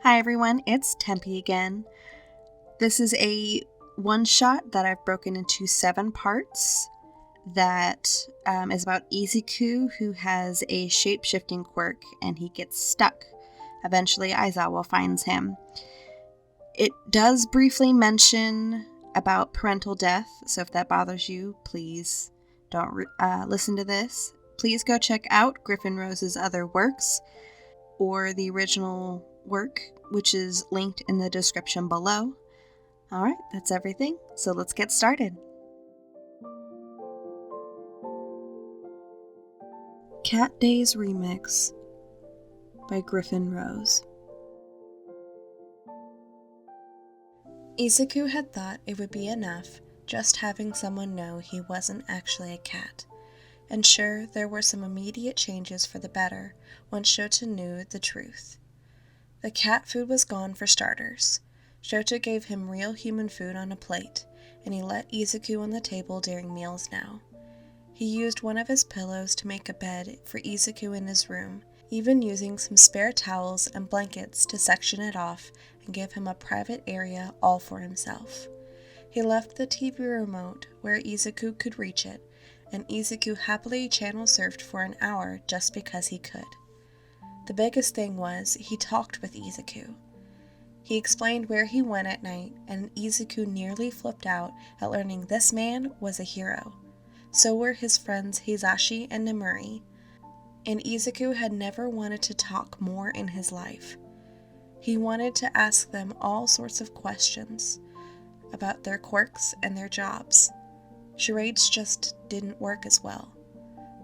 Hi everyone, it's Tempe again. This is a one-shot that I've broken into 7 parts that is about Izuku, who has a shape-shifting quirk and he gets stuck. Eventually, Aizawa finds him. It does briefly mention about parental death, so if that bothers you, please don't listen to this. Please go check out Griffin Rose's other works or the original work, which is linked in the description below. Alright, that's everything, so let's get started. Cat Days Remix by Griffin Rose. Izuku had thought it would be enough just having someone know he wasn't actually a cat. And sure, there were some immediate changes for the better once Shota knew the truth. The cat food was gone for starters. Shota gave him real human food on a plate, and he let Izuku on the table during meals now. He used one of his pillows to make a bed for Izuku in his room, even using some spare towels and blankets to section it off and give him a private area all for himself. He left the TV remote where Izuku could reach it, and Izuku happily channel surfed for an hour just because he could. The biggest thing was he talked with Izuku. He explained where he went at night, and Izuku nearly flipped out at learning this man was a hero. So were his friends Hisashi and Nemuri, and Izuku had never wanted to talk more in his life. He wanted to ask them all sorts of questions about their quirks and their jobs. Charades just didn't work as well.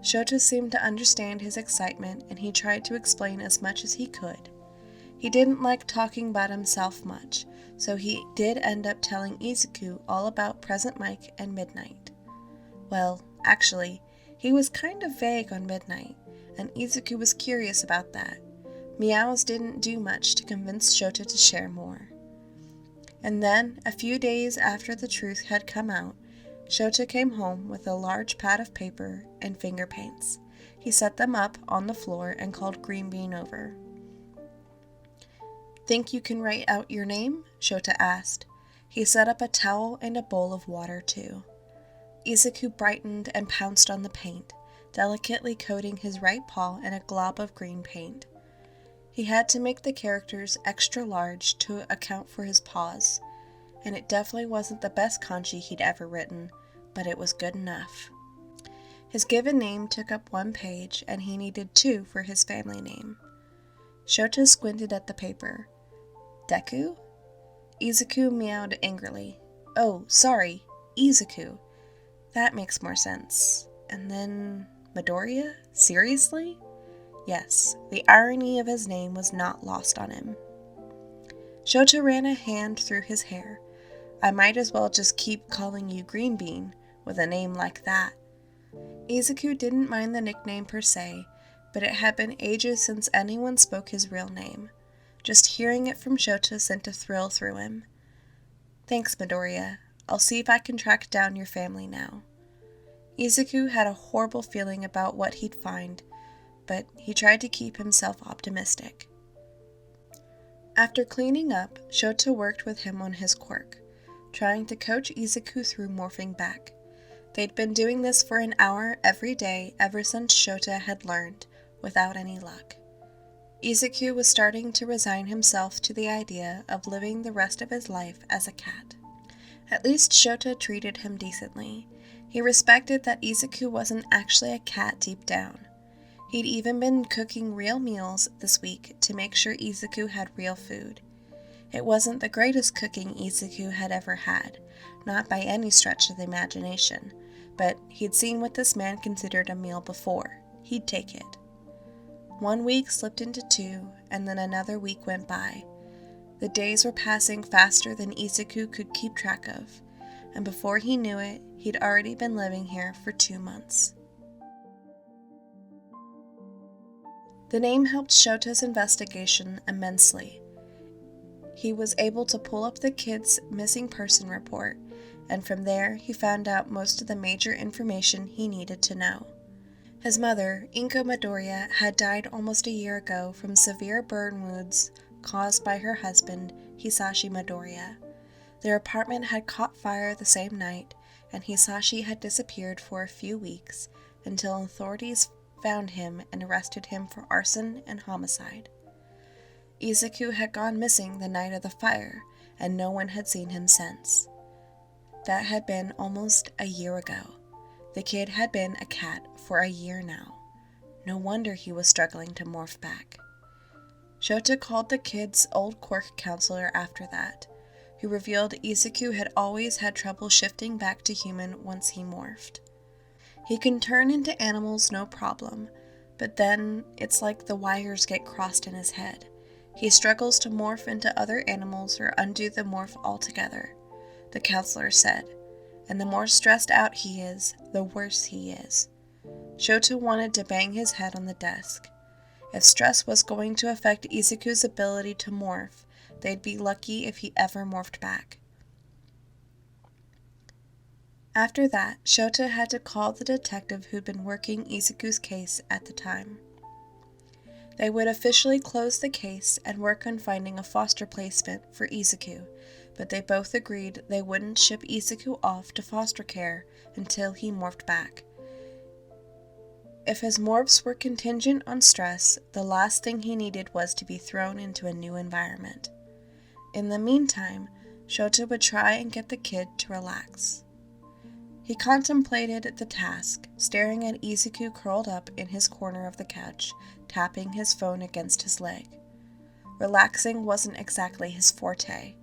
Shota seemed to understand his excitement, and he tried to explain as much as he could. He didn't like talking about himself much, so he did end up telling Izuku all about Present Mike and Midnight. Well, actually, he was kind of vague on Midnight, and Izuku was curious about that. Meows didn't do much to convince Shota to share more. And then, a few days after the truth had come out, Shota came home with a large pad of paper and finger paints. He set them up on the floor and called Green Bean over. "Think you can write out your name?" Shota asked. He set up a towel and a bowl of water, too. Izuku brightened and pounced on the paint, delicately coating his right paw in a glob of green paint. He had to make the characters extra large to account for his paws, and it definitely wasn't the best kanji he'd ever written, but it was good enough. His given name took up 1 page, and he needed 2 for his family name. Shota squinted at the paper. Deku? Izuku meowed angrily. "Oh, sorry, Izuku. That makes more sense. And then Midoriya? Seriously?" Yes, the irony of his name was not lost on him. Shota ran a hand through his hair. "I might as well just keep calling you Green Bean, with a name like that." Izuku didn't mind the nickname per se, but it had been ages since anyone spoke his real name. Just hearing it from Shota sent a thrill through him. "Thanks, Midoriya. I'll see if I can track down your family now." Izuku had a horrible feeling about what he'd find, but he tried to keep himself optimistic. After cleaning up, Shota worked with him on his quirk, trying to coach Izuku through morphing back. They'd been doing this for an hour every day ever since Shota had learned, without any luck. Izuku was starting to resign himself to the idea of living the rest of his life as a cat. At least Shota treated him decently. He respected that Izuku wasn't actually a cat deep down. He'd even been cooking real meals this week to make sure Izuku had real food. It wasn't the greatest cooking Izuku had ever had, not by any stretch of the imagination, but he'd seen what this man considered a meal before. He'd take it. 1 week slipped into 2, and then another week went by. The days were passing faster than Izuku could keep track of, and before he knew it, he'd already been living here for 2 months. The name helped Shota's investigation immensely. He was able to pull up the kid's missing person report, and from there he found out most of the major information he needed to know. His mother, Inko Midoriya, had died almost a year ago from severe burn wounds caused by her husband, Hisashi Midoriya. Their apartment had caught fire the same night, and Hisashi had disappeared for a few weeks until authorities found him and arrested him for arson and homicide. Izuku had gone missing the night of the fire, and no one had seen him since. That had been almost a year ago. The kid had been a cat for a year now. No wonder he was struggling to morph back. Shota called the kid's old quirk counselor after that, who revealed Izuku had always had trouble shifting back to human once he morphed. He can turn into animals no problem, but then it's like the wires get crossed in his head. He struggles to morph into other animals or undo the morph altogether, the counselor said, and the more stressed out he is, the worse he is. Shota wanted to bang his head on the desk. If stress was going to affect Izuku's ability to morph, they'd be lucky if he ever morphed back. After that, Shota had to call the detective who'd been working Izuku's case at the time. They would officially close the case and work on finding a foster placement for Izuku, but they both agreed they wouldn't ship Izuku off to foster care until he morphed back. If his morphs were contingent on stress, the last thing he needed was to be thrown into a new environment. In the meantime, Shota would try and get the kid to relax. He contemplated the task, staring at Izuku curled up in his corner of the couch, tapping his phone against his leg. Relaxing wasn't exactly his forte.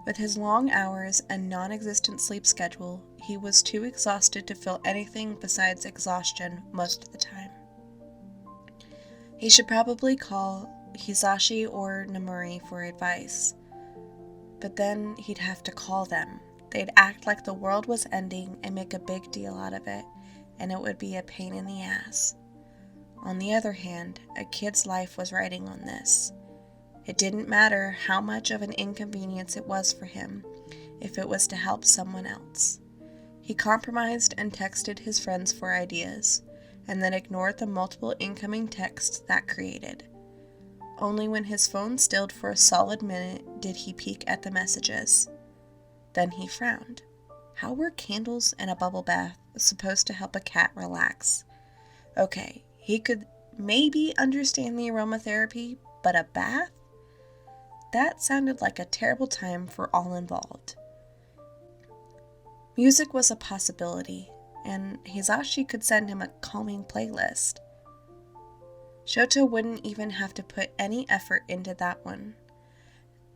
With his long hours and non-existent sleep schedule, he was too exhausted to feel anything besides exhaustion most of the time. He should probably call Hisashi or Namuri for advice. But then he'd have to call them. They'd act like the world was ending and make a big deal out of it, and it would be a pain in the ass. On the other hand, a kid's life was riding on this. It didn't matter how much of an inconvenience it was for him, if it was to help someone else. He compromised and texted his friends for ideas, and then ignored the multiple incoming texts that created. Only when his phone stilled for a solid minute did he peek at the messages. Then he frowned. How were candles and a bubble bath supposed to help a cat relax? Okay, he could maybe understand the aromatherapy, but a bath? That sounded like a terrible time for all involved. Music was a possibility, and Hisashi could send him a calming playlist. Shota wouldn't even have to put any effort into that one.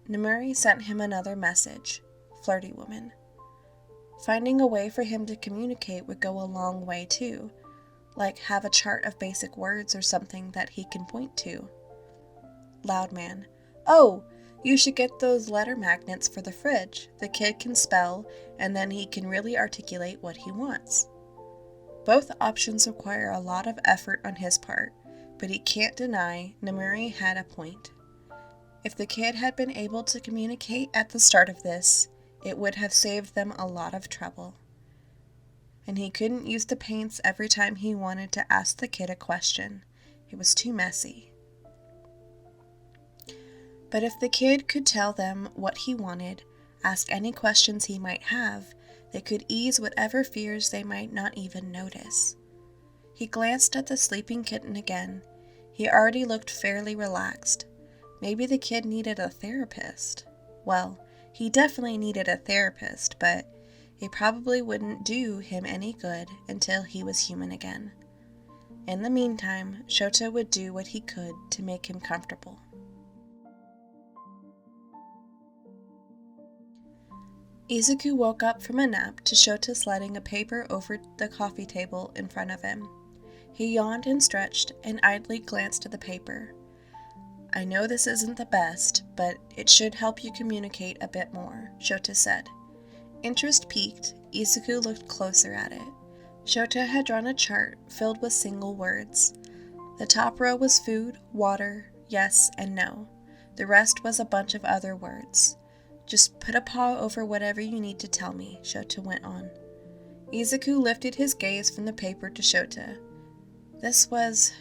Namuri sent him another message, flirty woman. Finding a way for him to communicate would go a long way too, like have a chart of basic words or something that he can point to. Loud man. Oh! You should get those letter magnets for the fridge. The kid can spell, and then he can really articulate what he wants. Both options require a lot of effort on his part, but he can't deny Namuri had a point. If the kid had been able to communicate at the start of this, it would have saved them a lot of trouble. And he couldn't use the paints every time he wanted to ask the kid a question. It was too messy. But if the kid could tell them what he wanted, ask any questions he might have, they could ease whatever fears they might not even notice. He glanced at the sleeping kitten again. He already looked fairly relaxed. Maybe the kid needed a therapist. Well, he definitely needed a therapist, but it probably wouldn't do him any good until he was human again. In the meantime, Shota would do what he could to make him comfortable. Izuku woke up from a nap to Shota sliding a paper over the coffee table in front of him. He yawned and stretched and idly glanced at the paper. I know this isn't the best, but it should help you communicate a bit more, Shota said. Interest piqued, Izuku looked closer at it. Shota had drawn a chart filled with single words. The top row was food, water, yes, and no. The rest was a bunch of other words. Just put a paw over whatever you need to tell me, Shota went on. Izuku lifted his gaze from the paper to Shota. This was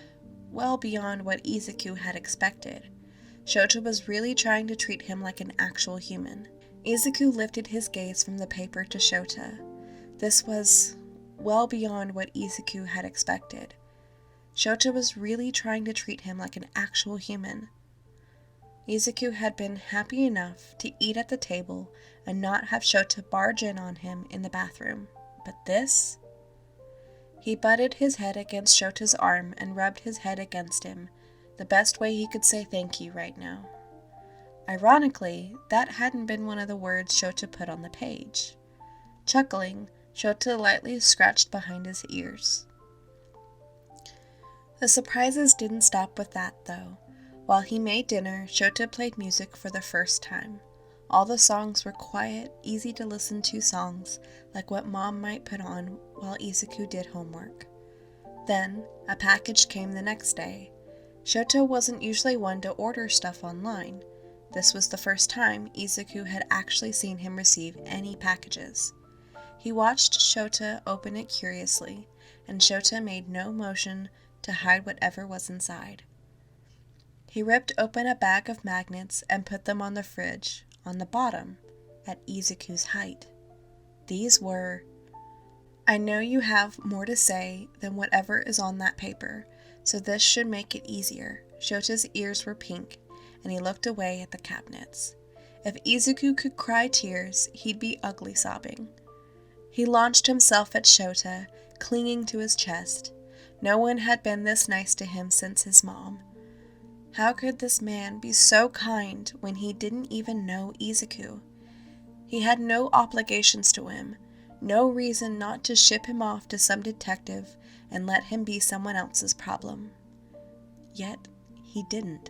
well beyond what Izuku had expected. Shota was really trying to treat him like an actual human. Izuku lifted his gaze from the paper to Shota. This was well beyond what Izuku had expected. Shota was really trying to treat him like an actual human. Izuku had been happy enough to eat at the table and not have Shota barge in on him in the bathroom. But this? He butted his head against Shota's arm and rubbed his head against him, the best way he could say thank you right now. Ironically, that hadn't been one of the words Shota put on the page. Chuckling, Shota lightly scratched behind his ears. The surprises didn't stop with that, though. While he made dinner, Shota played music for the first time. All the songs were quiet, easy to listen to songs, like what Mom might put on while Izuku did homework. Then, a package came the next day. Shota wasn't usually one to order stuff online. This was the first time Izuku had actually seen him receive any packages. He watched Shota open it curiously, and Shota made no motion to hide whatever was inside. He ripped open a bag of magnets and put them on the fridge, on the bottom, at Izuku's height. These were, "I know you have more to say than whatever is on that paper, so this should make it easier." Shota's ears were pink, and he looked away at the cabinets. If Izuku could cry tears, he'd be ugly sobbing. He launched himself at Shota, clinging to his chest. No one had been this nice to him since his mom. How could this man be so kind when he didn't even know Izuku? He had no obligations to him, no reason not to ship him off to some detective and let him be someone else's problem. Yet, he didn't.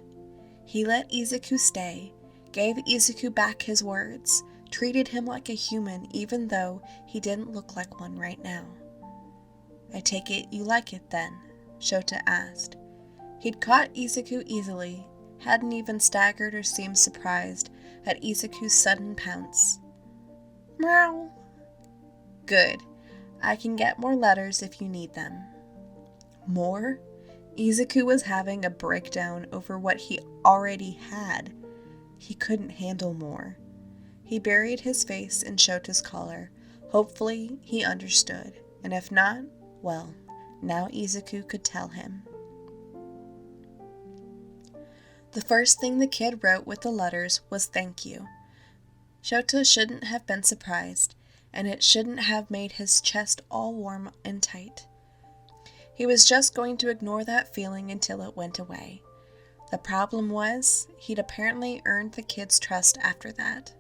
He let Izuku stay, gave Izuku back his words, treated him like a human even though he didn't look like one right now. "I take it you like it then?" Shota asked. He'd caught Izuku easily, hadn't even staggered or seemed surprised at Izuku's sudden pounce. "Meow." "Good. I can get more letters if you need them." More? Izuku was having a breakdown over what he already had. He couldn't handle more. He buried his face in Shota's collar. Hopefully he understood, and if not, well, now Izuku could tell him. The first thing the kid wrote with the letters was "thank you." Shota shouldn't have been surprised, and it shouldn't have made his chest all warm and tight. He was just going to ignore that feeling until it went away. The problem was, he'd apparently earned the kid's trust after that.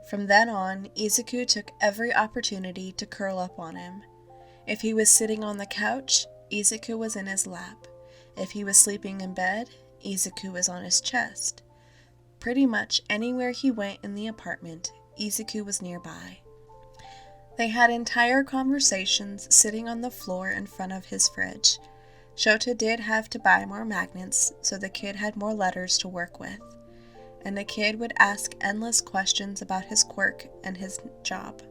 From then on, Izuku took every opportunity to curl up on him. If he was sitting on the couch, Izuku was in his lap. If he was sleeping in bed, Izuku was on his chest. Pretty much anywhere he went in the apartment, Izuku was nearby. They had entire conversations sitting on the floor in front of his fridge. Shota did have to buy more magnets, so the kid had more letters to work with. And the kid would ask endless questions about his quirk and his job.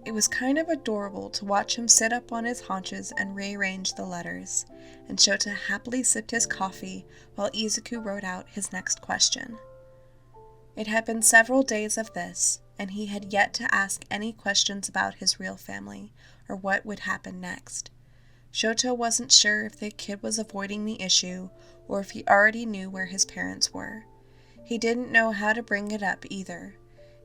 It was kind of adorable to watch him sit up on his haunches and rearrange the letters, and Shota happily sipped his coffee while Izuku wrote out his next question. It had been several days of this, and he had yet to ask any questions about his real family, or what would happen next. Shota wasn't sure if the kid was avoiding the issue, or if he already knew where his parents were. He didn't know how to bring it up either.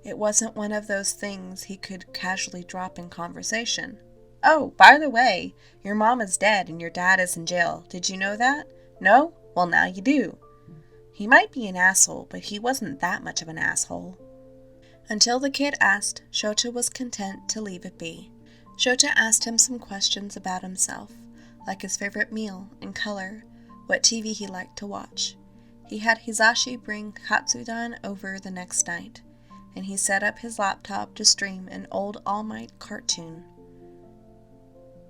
It wasn't one of those things he could casually drop in conversation. "Oh, by the way, your mom is dead and your dad is in jail. Did you know that? No? Well, now you do." He might be an asshole, but he wasn't that much of an asshole. Until the kid asked, Shota was content to leave it be. Shota asked him some questions about himself, like his favorite meal and color, what TV he liked to watch. He had Hisashi bring Katsudan over the next night, and he set up his laptop to stream an old All Might cartoon.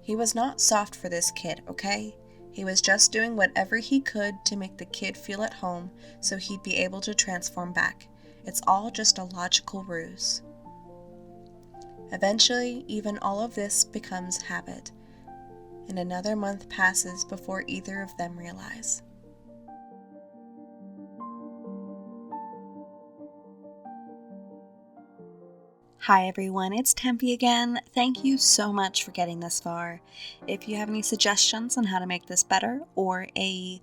He was not soft for this kid, okay? He was just doing whatever he could to make the kid feel at home so he'd be able to transform back. It's all just a logical ruse. Eventually, even all of this becomes habit, and another month passes before either of them realize. Hi everyone, it's Tempe again. Thank you so much for getting this far. If you have any suggestions on how to make this better or a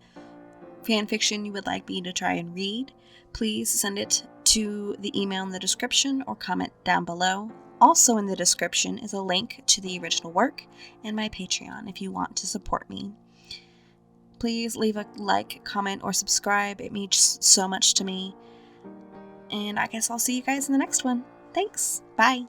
fanfiction you would like me to try and read, please send it to the email in the description or comment down below. Also in the description is a link to the original work and my Patreon if you want to support me. Please leave a like, comment, or subscribe. It means so much to me. And I guess I'll see you guys in the next one. Thanks. Bye.